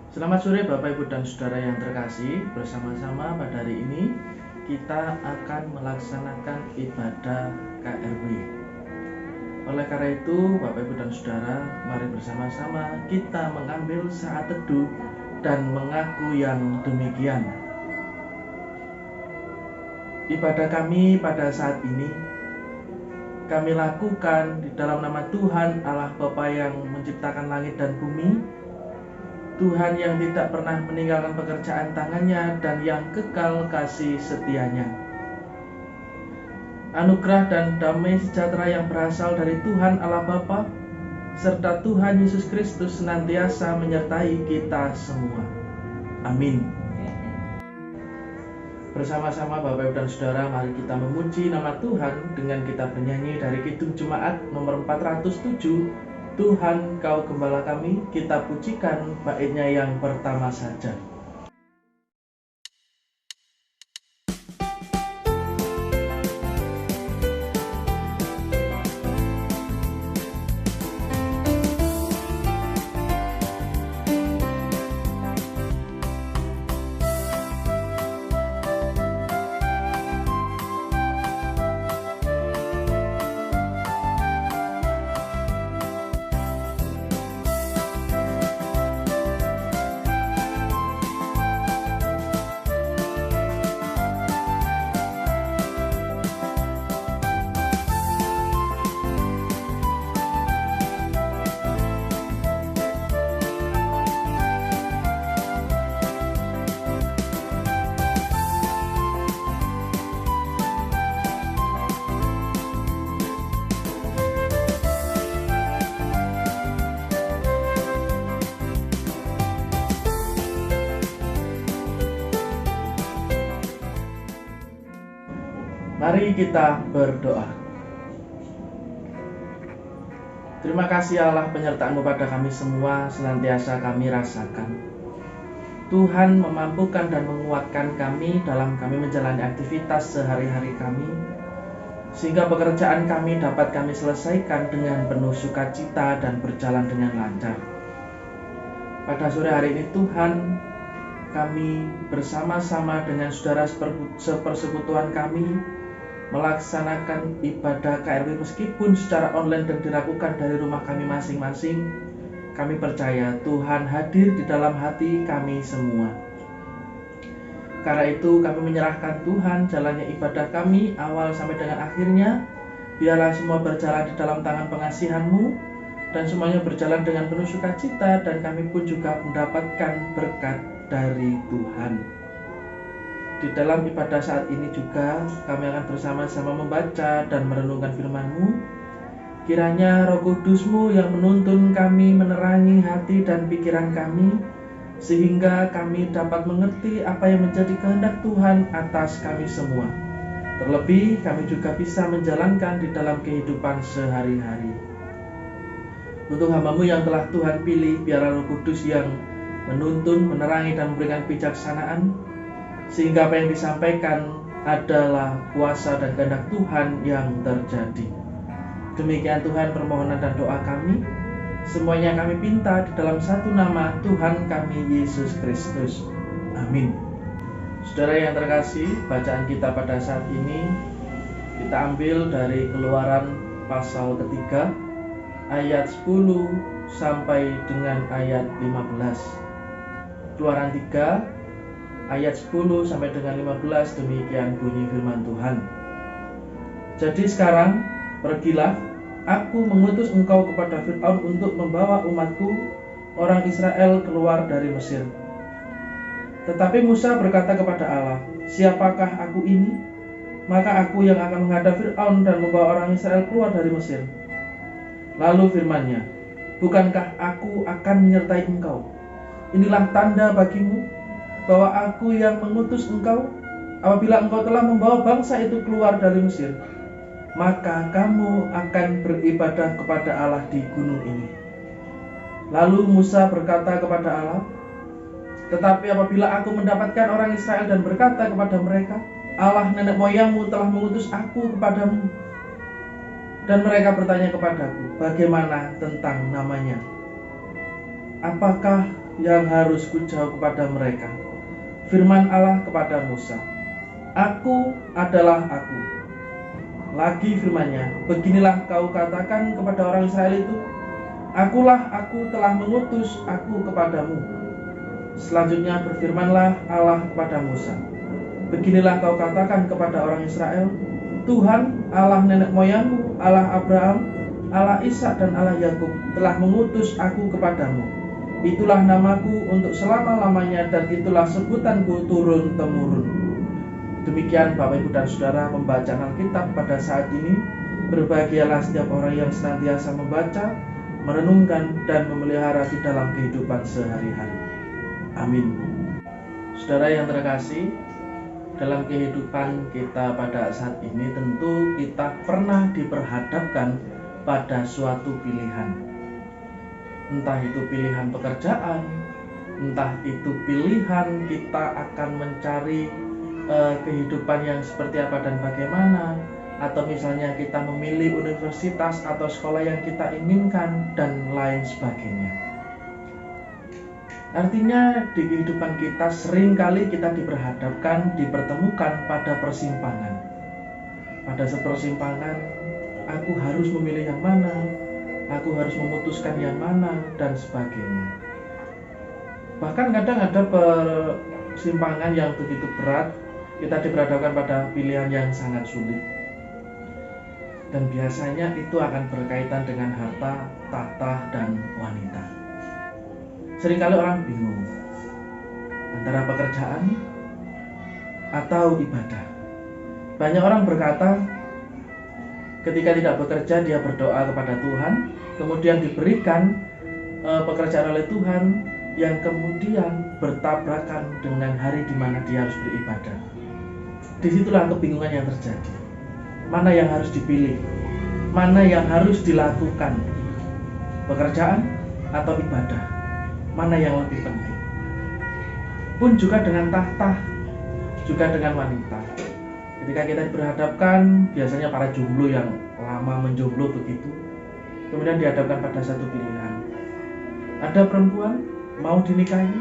Selamat sore Bapak Ibu dan Saudara yang terkasih. Bersama-sama pada hari ini kita akan melaksanakan ibadah KRW. Oleh karena itu Bapak Ibu dan Saudara, mari bersama-sama kita mengambil saat teduh dan mengaku yang demikian. Ibadah kami pada saat ini kami lakukan di dalam nama Tuhan Allah Bapa yang menciptakan langit dan bumi, Tuhan yang tidak pernah meninggalkan pekerjaan tangannya dan yang kekal kasih setianya. Anugerah dan damai sejahtera yang berasal dari Tuhan Allah Bapa serta Tuhan Yesus Kristus senantiasa menyertai kita semua. Amin. Bersama-sama Bapak Ibu dan Saudara, mari kita memuji nama Tuhan dengan kita bernyanyi dari Kidung Jemaat nomor 407, Tuhan Kau Gembala Kami. Kita pujikan baitnya yang pertama saja. Mari kita berdoa. Terima kasih Allah, penyertaan-Mu pada kami semua senantiasa kami rasakan. Tuhan memampukan dan menguatkan kami dalam kami menjalani aktivitas sehari-hari kami, sehingga pekerjaan kami dapat kami selesaikan dengan penuh sukacita dan berjalan dengan lancar. Pada sore hari ini Tuhan, kami bersama-sama dengan saudara sepersekutuan kami melaksanakan ibadah KRW meskipun secara online dan dilakukan dari rumah kami masing-masing. Kami percaya Tuhan hadir di dalam hati kami semua. Karena itu kami menyerahkan Tuhan jalannya ibadah kami awal sampai dengan akhirnya. Biarlah semua berjalan di dalam tangan pengasihan-Mu dan semuanya berjalan dengan penuh sukacita, dan kami pun juga mendapatkan berkat dari Tuhan. Di dalam ibadah saat ini juga kami akan bersama-sama membaca dan merenungkan firman-Mu. Kiranya Roh Kudus-Mu yang menuntun kami menerangi hati dan pikiran kami, sehingga kami dapat mengerti apa yang menjadi kehendak Tuhan atas kami semua. Terlebih kami juga bisa menjalankan di dalam kehidupan sehari-hari. Untuk hamba-Mu yang telah Tuhan pilih, biarlah Roh Kudus yang menuntun, menerangi dan memberikan kebijaksanaan, sehingga apa yang disampaikan adalah kuasa dan kehendak Tuhan yang terjadi. Demikian Tuhan permohonan dan doa kami. Semuanya kami pinta di dalam satu nama Tuhan kami Yesus Kristus. Amin. Saudara yang terkasih, bacaan kita pada saat ini kita ambil dari Keluaran pasal ketiga ayat 10 sampai dengan ayat 15. Keluaran 3 ayat 10 sampai dengan 15, demikian bunyi firman Tuhan. Jadi sekarang pergilah, aku mengutus engkau kepada Fir'aun untuk membawa umatku orang Israel keluar dari Mesir. Tetapi Musa berkata kepada Allah, siapakah aku ini? Maka aku yang akan menghadap Fir'aun dan membawa orang Israel keluar dari Mesir. Lalu firman-Nya, bukankah aku akan menyertai engkau? Inilah tanda bagimu bahwa aku yang mengutus engkau. Apabila engkau telah membawa bangsa itu keluar dari Mesir, maka kamu akan beribadah kepada Allah di gunung ini. Lalu Musa berkata kepada Allah, tetapi apabila aku mendapatkan orang Israel dan berkata kepada mereka, Allah nenek moyangmu telah mengutus aku kepadamu, dan mereka bertanya kepadaku, bagaimana tentang namanya? apakah yang harus kujawab kepada mereka? Firman Allah kepada Musa, Aku adalah Aku. Lagi firman-Nya, beginilah kau katakan kepada orang Israel itu, Akulah Aku telah mengutus Aku kepadamu. Selanjutnya berfirmanlah Allah kepada Musa, beginilah kau katakan kepada orang Israel, Tuhan Allah nenek moyangmu, Allah Abraham, Allah Ishak dan Allah Yakub telah mengutus Aku kepadamu. Itulah namaku untuk selama-lamanya dan itulah sebutanku turun-temurun. Demikian Bapak Ibu dan Saudara pembacaan Alkitab pada saat ini. Berbahagialah setiap orang yang senantiasa membaca, merenungkan dan memelihara di dalam kehidupan sehari-hari. Amin. Saudara yang terkasih, dalam kehidupan kita pada saat ini tentu kita pernah diperhadapkan pada suatu pilihan. Entah itu pilihan pekerjaan, entah itu pilihan kita akan mencari kehidupan yang seperti apa dan bagaimana, atau misalnya kita memilih universitas atau sekolah yang kita inginkan dan lain sebagainya. Artinya di kehidupan kita seringkali kita dipertemukan pada persimpangan. Pada persimpangan, aku harus memilih yang mana, aku harus memutuskan yang mana dan sebagainya. Bahkan kadang ada persimpangan yang begitu berat, kita diperhadapkan pada pilihan yang sangat sulit. Dan biasanya itu akan berkaitan dengan harta, tahta, dan wanita. Seringkali orang bingung antara pekerjaan atau ibadah. Banyak orang berkata, ketika tidak bekerja dia berdoa kepada Tuhan, kemudian diberikan pekerjaan oleh Tuhan yang kemudian bertabrakan dengan hari di mana dia harus beribadah. Disitulah kebingungan yang terjadi. Mana yang harus dipilih? Mana yang harus dilakukan? Pekerjaan atau ibadah? Mana yang lebih penting? Pun juga dengan tahta, juga dengan wanita. Ketika kita diperhadapkan, biasanya para jomblo yang lama menjomblo begitu, kemudian dihadapkan pada satu pilihan. Ada perempuan mau dinikahi,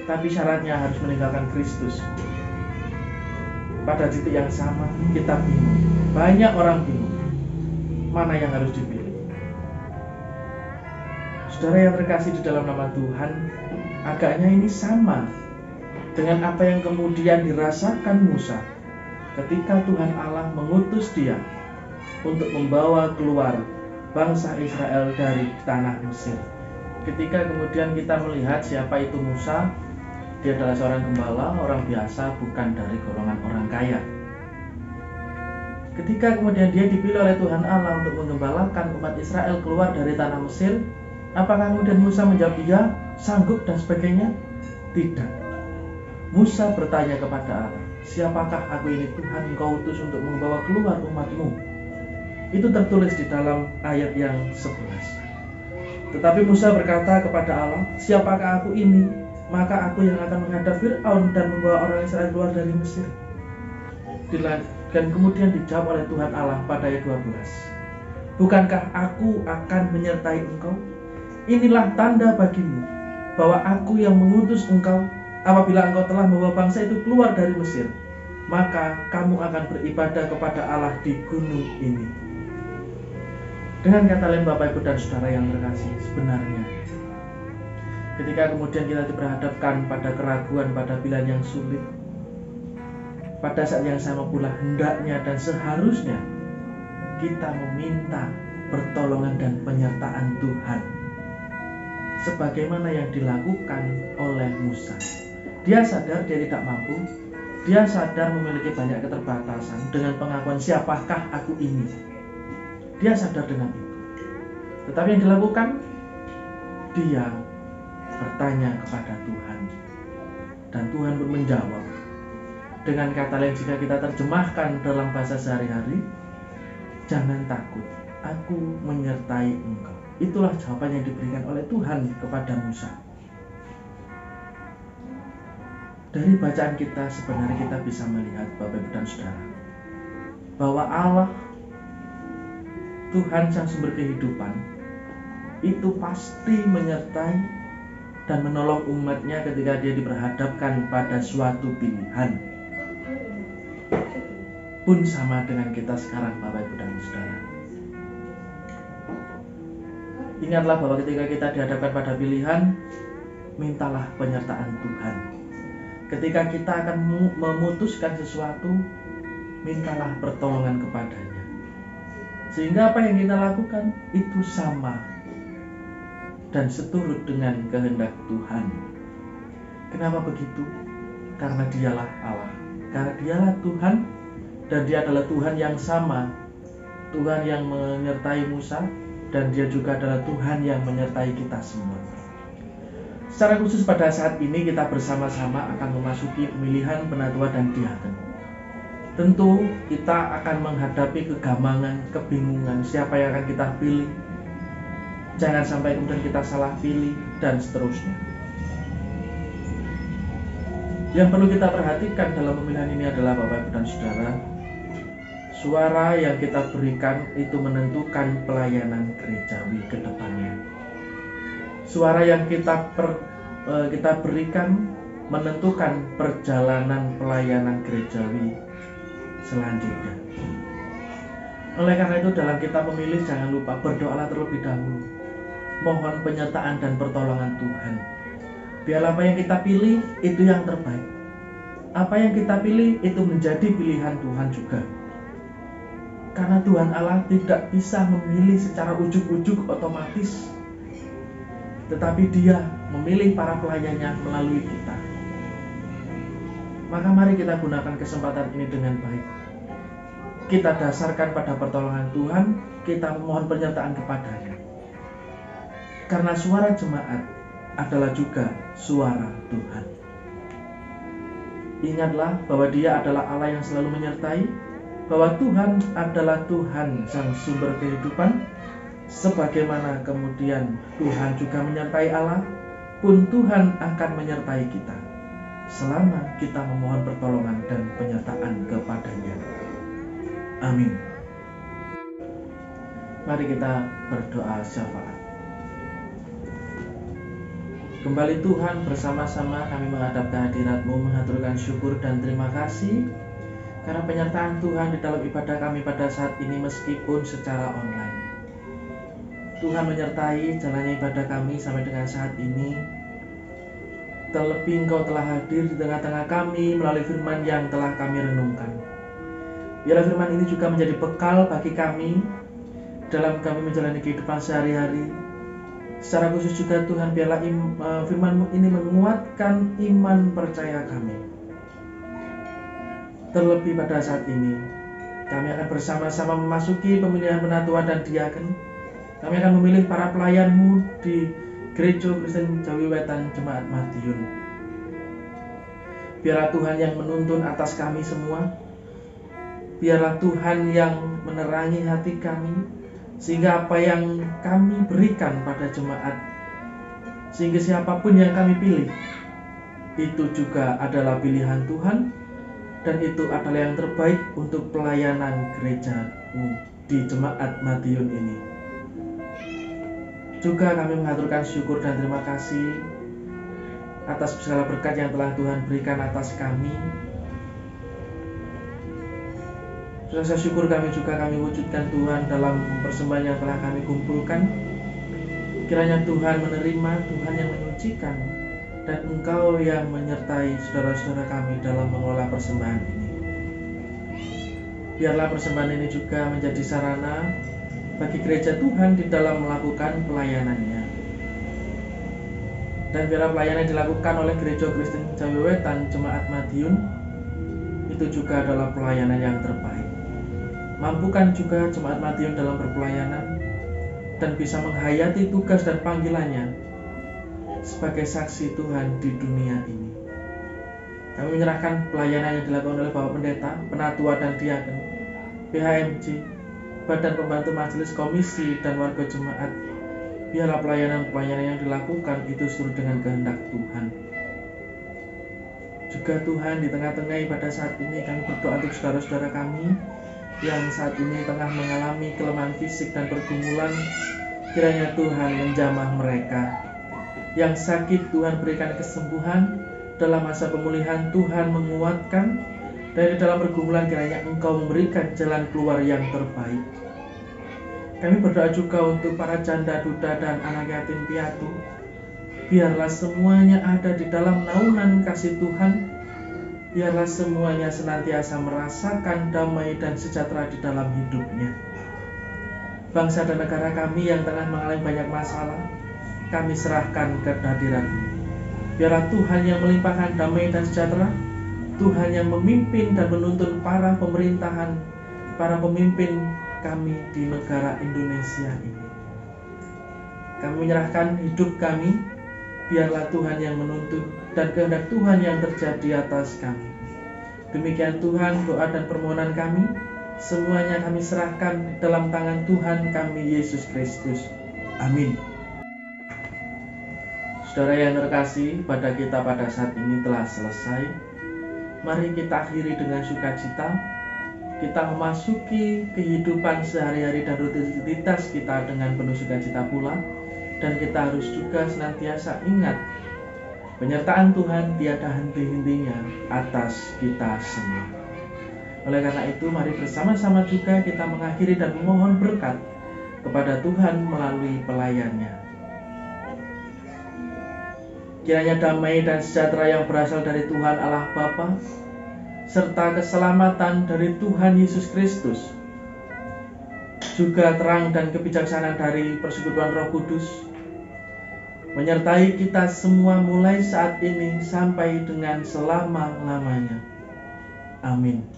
tapi syaratnya harus meninggalkan Kristus. Pada titik yang sama kita bingung. Banyak orang bingung mana yang harus dipilih. Saudara yang terkasih di dalam nama Tuhan, agaknya ini sama dengan apa yang kemudian dirasakan Musa ketika Tuhan Allah mengutus dia untuk membawa keluar bangsa Israel dari tanah Mesir. Ketika kemudian kita melihat siapa itu Musa, dia adalah seorang gembala, orang biasa, bukan dari golongan orang kaya. Ketika kemudian dia dipilih oleh Tuhan Allah untuk menggembalakan umat Israel keluar dari tanah Mesir, apakah kemudian Musa menjawab iya, sanggup dan sebagainya? Tidak. Musa bertanya kepada Allah, siapakah aku ini Tuhan engkau utus untuk membawa keluar umatmu? Itu tertulis di dalam ayat yang 11. Tetapi Musa berkata kepada Allah, siapakah aku ini? Maka aku yang akan menghadap Fir'aun dan membawa orang Israel keluar dari Mesir. Dan kemudian dijawab oleh Tuhan Allah pada ayat 12. Bukankah aku akan menyertai engkau? Inilah tanda bagimu bahwa aku yang mengutus engkau. Apabila engkau telah membawa bangsa itu keluar dari Mesir, maka kamu akan beribadah kepada Allah di gunung ini. Dengan kata lain Bapak Ibu dan Saudara yang terkasih, sebenarnya ketika kemudian kita diperhadapkan pada keraguan, pada pilihan yang sulit, pada saat yang sama pula hendaknya dan seharusnya kita meminta pertolongan dan penyertaan Tuhan, sebagaimana yang dilakukan oleh Musa. Dia sadar dia tidak mampu, dia sadar memiliki banyak keterbatasan dengan pengakuan siapakah aku ini. Dia sadar dengan itu. Tetapi yang dilakukan, dia bertanya kepada Tuhan, dan Tuhan pun menjawab dengan kata lain. Jika kita terjemahkan dalam bahasa sehari-hari, jangan takut, aku menyertai engkau. Itulah jawaban yang diberikan oleh Tuhan kepada Musa. Dari bacaan kita sebenarnya kita bisa melihat Bapak Ibu dan Saudara, bahwa Allah, Tuhan sang sumber kehidupan, itu pasti menyertai dan menolong umatnya ketika dia diperhadapkan pada suatu pilihan. Pun sama dengan kita sekarang, Bapak Ibu dan Saudara. Ingatlah bahwa ketika kita dihadapkan pada pilihan, mintalah penyertaan Tuhan. Ketika kita akan memutuskan sesuatu, mintalah pertolongan kepadanya. Sehingga apa yang kita lakukan itu sama dan seturut dengan kehendak Tuhan. Kenapa begitu? Karena Dialah Allah, karena Dialah Tuhan, dan Dia adalah Tuhan yang sama, Tuhan yang menyertai Musa, dan Dia juga adalah Tuhan yang menyertai kita semua. Secara khusus pada saat ini kita bersama-sama akan memasuki pemilihan penatua dan diaken. Tentu kita akan menghadapi kegamangan, kebingungan siapa yang akan kita pilih. Jangan sampai kemudian kita salah pilih dan seterusnya. Yang perlu kita perhatikan dalam pemilihan ini adalah Bapak Ibu dan Saudara, suara yang kita berikan itu menentukan pelayanan gerejawi ke depannya. Suara yang kita berikan menentukan perjalanan pelayanan gerejawi selanjutnya. Oleh karena itu dalam kita memilih jangan lupa berdoalah terlebih dahulu. Mohon penyertaan dan pertolongan Tuhan. Biarlah apa yang kita pilih itu yang terbaik. Apa yang kita pilih itu menjadi pilihan Tuhan juga. Karena Tuhan Allah tidak bisa memilih secara ujuk-ujuk otomatis, tetapi Dia memilih para pelayannya melalui kita. Maka mari kita gunakan kesempatan ini dengan baik. Kita dasarkan pada pertolongan Tuhan, kita memohon penyertaan kepadanya. Karena suara jemaat adalah juga suara Tuhan. Ingatlah bahwa Dia adalah Allah yang selalu menyertai, bahwa Tuhan adalah Tuhan sang sumber kehidupan. Sebagaimana kemudian Tuhan juga menyertai Allah, pun Tuhan akan menyertai kita selama kita memohon pertolongan dan penyertaan kepadanya. Amin. Mari kita berdoa syafaat. Kembali Tuhan, bersama-sama kami menghadap kehadirat-Mu, mengaturkan syukur dan terima kasih karena penyertaan Tuhan di dalam ibadah kami pada saat ini meskipun secara online. Tuhan menyertai jalannya ibadah kami sampai dengan saat ini. Terlebih Engkau telah hadir di tengah-tengah kami melalui firman yang telah kami renungkan. Biarlah firman ini juga menjadi bekal bagi kami dalam kami menjalani kehidupan sehari-hari. Secara khusus juga Tuhan, biarlah firman-Mu ini menguatkan iman percaya kami. Terlebih pada saat ini, kami akan bersama-sama memasuki pemilihan penatua dan diaken. Kami akan memilih para pelayan-Mu di Gereja Kristen Jawi Wetan Jemaat Madiun. Biarlah Tuhan yang menuntun atas kami semua. Biarlah Tuhan yang menerangi hati kami, sehingga apa yang kami berikan pada jemaat, sehingga siapapun yang kami pilih, itu juga adalah pilihan Tuhan, dan itu adalah yang terbaik untuk pelayanan gereja-Mu di Jemaat Madiun ini. Juga kami mengaturkan syukur dan terima kasih atas segala berkat yang telah Tuhan berikan atas kami. Rasa syukur kami juga kami wujudkan Tuhan dalam persembahan yang telah kami kumpulkan. Kiranya Tuhan menerima, Tuhan yang menyucikan, dan Engkau yang menyertai saudara-saudara kami dalam mengelola persembahan ini. Biarlah persembahan ini juga menjadi sarana bagi gereja Tuhan di dalam melakukan pelayanannya. Dan biarlah pelayanan yang dilakukan oleh Gereja Kristen Jawi Wetan Jemaat Madiun itu juga adalah pelayanan yang terbaik. Mampukan juga Jemaat Madiun dalam berpelayanan dan bisa menghayati tugas dan panggilannya sebagai saksi Tuhan di dunia ini. Kami menyerahkan pelayanan yang dilakukan oleh Bapak Pendeta, Penatua dan Diaken, PHMJ, Badan Pembantu Majelis Komisi dan warga jemaat. Biarlah pelayanan-pelayanan yang dilakukan itu sesuai dengan kehendak Tuhan. Juga Tuhan, di tengah-tengah ibadah saat ini kami berdoa untuk saudara-saudara kami yang saat ini tengah mengalami kelemahan fisik dan pergumulan. Kiranya Tuhan menjamah mereka. Yang sakit Tuhan berikan kesembuhan, dalam masa pemulihan Tuhan menguatkan, dari dalam pergumulan kiranya Engkau memberikan jalan keluar yang terbaik. Kami berdoa juga untuk para janda, duda, dan anak yatim piatu. Biarlah semuanya ada di dalam naungan kasih Tuhan. Biarlah semuanya senantiasa merasakan damai dan sejahtera di dalam hidupnya. Bangsa dan negara kami yang tengah mengalami banyak masalah, kami serahkan ke hadirat-Mu. Biarlah Tuhan yang melimpahkan damai dan sejahtera, Tuhan yang memimpin dan menuntun para pemerintahan, para pemimpin kami di negara Indonesia ini. Kami menyerahkan hidup kami, biarlah Tuhan yang menuntun dan kehendak Tuhan yang terjadi atas kami. Demikian Tuhan, doa dan permohonan kami, semuanya kami serahkan dalam tangan Tuhan kami Yesus Kristus. Amin. Saudara yang terkasih, pada kita pada saat ini telah selesai. Mari kita akhiri dengan sukacita. Kita memasuki kehidupan sehari-hari dan rutinitas kita dengan penuh sukacita pula. Dan kita harus juga senantiasa ingat, penyertaan Tuhan tiada henti-hentinya atas kita semua. Oleh karena itu, mari bersama-sama juga kita mengakhiri dan memohon berkat kepada Tuhan melalui pelayannya. Kiranya damai dan sejahtera yang berasal dari Tuhan Allah Bapa, serta keselamatan dari Tuhan Yesus Kristus, juga terang dan kebijaksanaan dari persekutuan Roh Kudus, menyertai kita semua mulai saat ini sampai dengan selama-lamanya. Amin.